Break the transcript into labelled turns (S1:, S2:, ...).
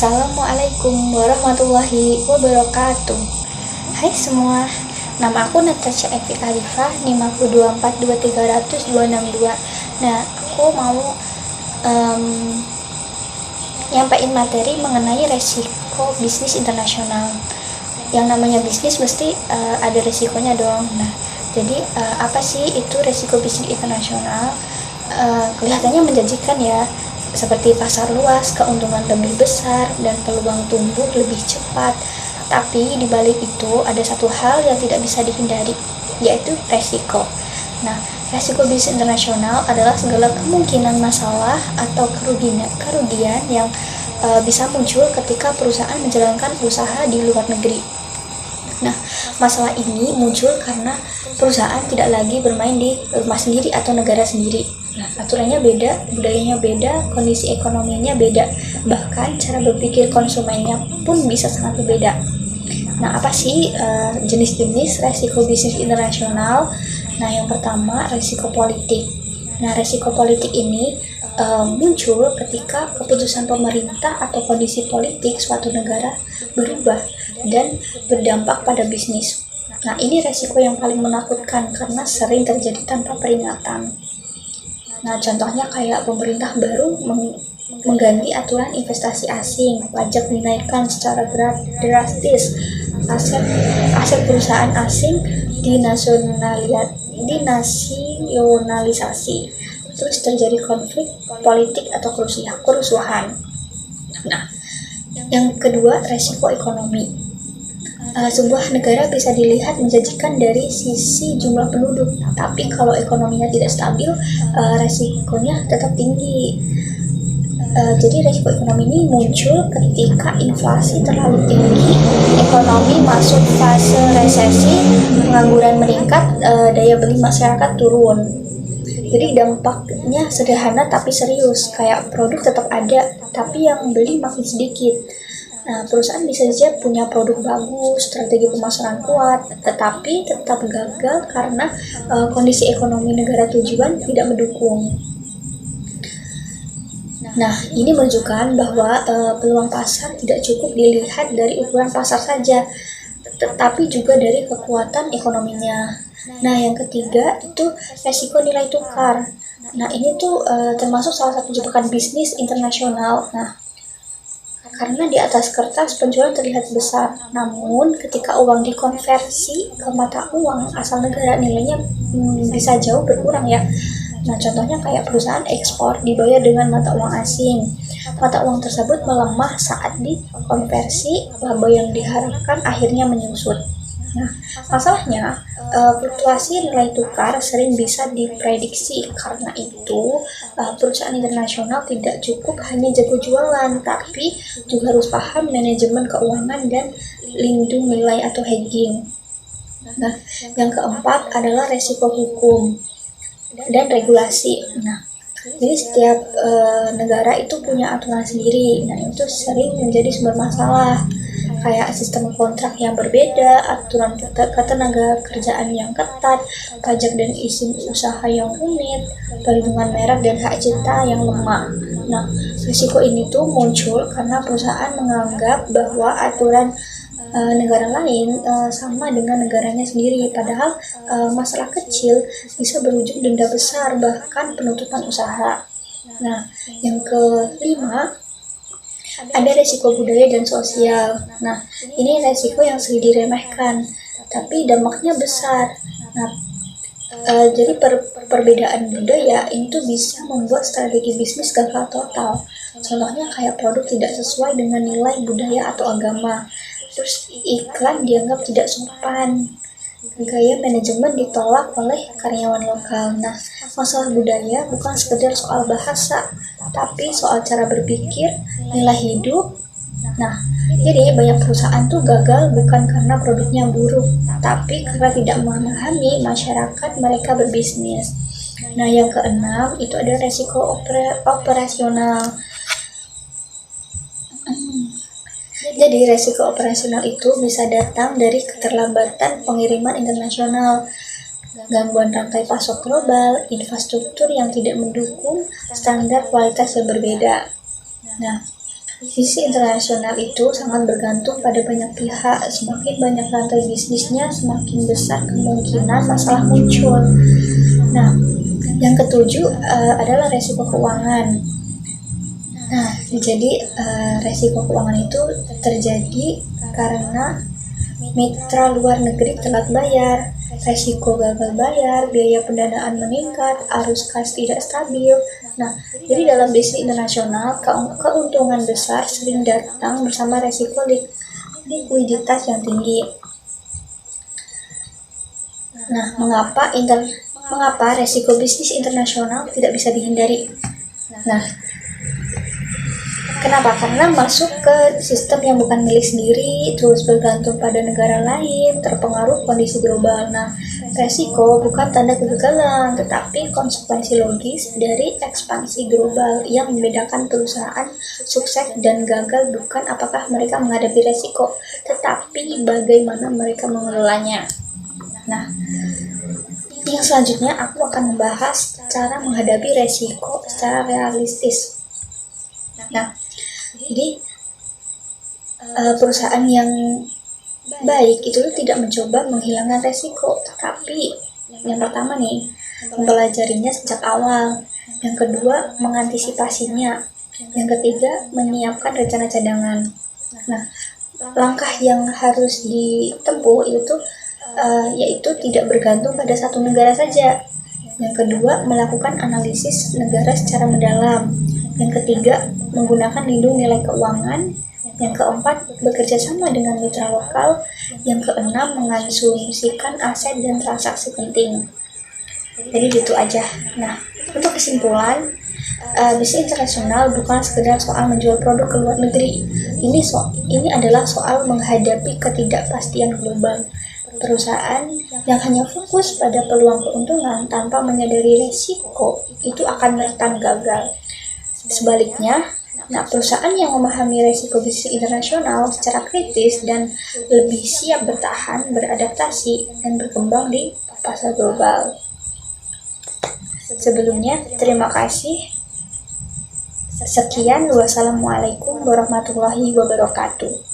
S1: Assalamualaikum warahmatullahi wabarakatuh. Hai semua, nama aku Natasha Evi Arifah, NIM aku 2423262. Nah, aku mau nyampain materi mengenai resiko bisnis internasional. Yang namanya bisnis mesti ada resikonya dong. Nah, jadi apa sih itu resiko bisnis internasional? Kelihatannya menjanjikan ya, seperti pasar luas, keuntungan lebih besar, dan peluang tumbuh lebih cepat. Tapi di balik itu ada satu hal yang tidak bisa dihindari, yaitu resiko. Nah, resiko bisnis internasional adalah segala kemungkinan masalah atau kerugian yang bisa muncul ketika perusahaan menjalankan usaha di luar negeri. Nah, masalah ini muncul karena perusahaan tidak lagi bermain di rumah sendiri atau negara sendiri. Nah, aturannya beda, budayanya beda, kondisi ekonominya beda, bahkan cara berpikir konsumennya pun bisa sangat berbeda. Nah, apa sih jenis-jenis resiko bisnis internasional? Nah, yang pertama, resiko politik. Nah, resiko politik ini muncul ketika keputusan pemerintah atau kondisi politik suatu negara berubah dan berdampak pada bisnis. Nah, ini resiko yang paling menakutkan karena sering terjadi tanpa peringatan. Nah, contohnya kayak pemerintah baru mengganti aturan investasi asing, pajak dinaikkan secara drastis, aset perusahaan asing dinasionalisasi, terus terjadi konflik politik atau kerusuhan. Nah, yang kedua, resiko ekonomi. Sebuah negara bisa dilihat menjanjikan dari sisi jumlah penduduk, tapi kalau ekonominya tidak stabil, resikonya tetap tinggi. Jadi resiko ekonomi ini muncul ketika inflasi terlalu tinggi, ekonomi masuk fase resesi, pengangguran meningkat, daya beli masyarakat turun. Jadi dampaknya sederhana tapi serius, kayak produk tetap ada, tapi yang beli makin sedikit. Nah, perusahaan bisa saja punya produk bagus, strategi pemasaran kuat, tetapi tetap gagal karena kondisi ekonomi negara tujuan tidak mendukung. Nah, ini menunjukkan bahwa peluang pasar tidak cukup dilihat dari ukuran pasar saja, tetapi juga dari kekuatan ekonominya. Nah, yang ketiga itu resiko nilai tukar. Nah, ini tuh termasuk salah satu jebakan bisnis internasional. Nah, karena di atas kertas penjualan terlihat besar, namun ketika uang dikonversi ke mata uang asal negara, nilainya bisa jauh berkurang ya. Nah, contohnya kayak perusahaan ekspor dibayar dengan mata uang asing. Mata uang tersebut melemah saat dikonversi, laba yang diharapkan akhirnya menyusut. Nah, masalahnya fluktuasi nilai tukar sering bisa diprediksi. Karena itu, perusahaan internasional tidak cukup hanya jago jualan, tapi juga harus paham manajemen keuangan dan lindung nilai atau hedging. Nah, yang keempat adalah resiko hukum dan regulasi. Nah, jadi setiap negara itu punya aturan sendiri. Nah, itu sering menjadi sumber masalah, kayak sistem kontrak yang berbeda, aturan ketenaga kerjaan yang ketat, pajak dan izin usaha yang rumit, perlindungan merek dan hak cipta yang lemah. Nah, risiko ini tuh muncul karena perusahaan menganggap bahwa aturan negara lain sama dengan negaranya sendiri, padahal masalah kecil bisa berujung denda besar, bahkan penutupan usaha. Nah, yang kelima, ada resiko budaya dan sosial. Nah, ini resiko yang sering diremehkan, tapi dampaknya besar. Nah, jadi perbedaan budaya itu bisa membuat strategi bisnis gagal total. Contohnya kayak produk tidak sesuai dengan nilai budaya atau agama. Terus iklan dianggap tidak sopan, gaya manajemen ditolak oleh karyawan lokal. Nah, masalah budaya bukan sekedar soal bahasa, tapi soal cara berpikir, nilai hidup. Nah, jadi banyak perusahaan tuh gagal bukan karena produknya buruk, tapi karena tidak memahami masyarakat mereka berbisnis. Nah, yang keenam itu ada resiko operasional. Jadi resiko operasional itu bisa datang dari keterlambatan pengiriman internasional, gangguan rantai pasok global, infrastruktur yang tidak mendukung standar kualitas yang berbeda. Nah, Sisi internasional itu sangat bergantung pada banyak pihak. Semakin banyak rantai bisnisnya, semakin besar kemungkinan masalah muncul. Nah, yang ketujuh adalah resiko keuangan. Nah, jadi resiko keuangan itu terjadi karena mitra luar negeri telat bayar, resiko gagal bayar, biaya pendanaan meningkat, arus kas tidak stabil. Nah, jadi dalam bisnis internasional, keuntungan besar sering datang bersama resiko likuiditas yang tinggi. Nah, mengapa resiko bisnis internasional tidak bisa dihindari? Nah, kenapa? Karena masuk ke sistem yang bukan milik sendiri, terus bergantung pada negara lain, terpengaruh kondisi global. Nah, resiko bukan tanda kegagalan, tetapi konsekuensi logis dari ekspansi global. Yang membedakan perusahaan sukses dan gagal bukan apakah mereka menghadapi resiko, tetapi bagaimana mereka mengelolanya. Nah, yang selanjutnya aku akan membahas cara menghadapi resiko secara realistis. Nah, jadi perusahaan yang baik itu tidak mencoba menghilangkan resiko, tapi yang pertama nih, mempelajarinya sejak awal. Yang kedua, mengantisipasinya. Yang ketiga, menyiapkan rencana cadangan. Nah, langkah yang harus ditempuh itu yaitu tidak bergantung pada satu negara saja. Yang kedua, melakukan analisis negara secara mendalam. Yang ketiga, menggunakan lindung nilai keuangan. Yang keempat, bekerja sama dengan mitra lokal. Yang keenam, mengasumsikan aset dan transaksi penting. Jadi gitu aja. Nah, untuk kesimpulan, bisnis internasional bukan sekedar soal menjual produk ke luar negeri. Ini adalah soal menghadapi ketidakpastian global. Perusahaan yang hanya fokus pada peluang keuntungan tanpa menyadari risiko itu akan rentan gagal. Sebaliknya, perusahaan yang memahami risiko bisnis internasional secara kritis dan lebih siap bertahan, beradaptasi, dan berkembang di pasar global. Sebelumnya, terima kasih. Sekian, wassalamualaikum warahmatullahi wabarakatuh.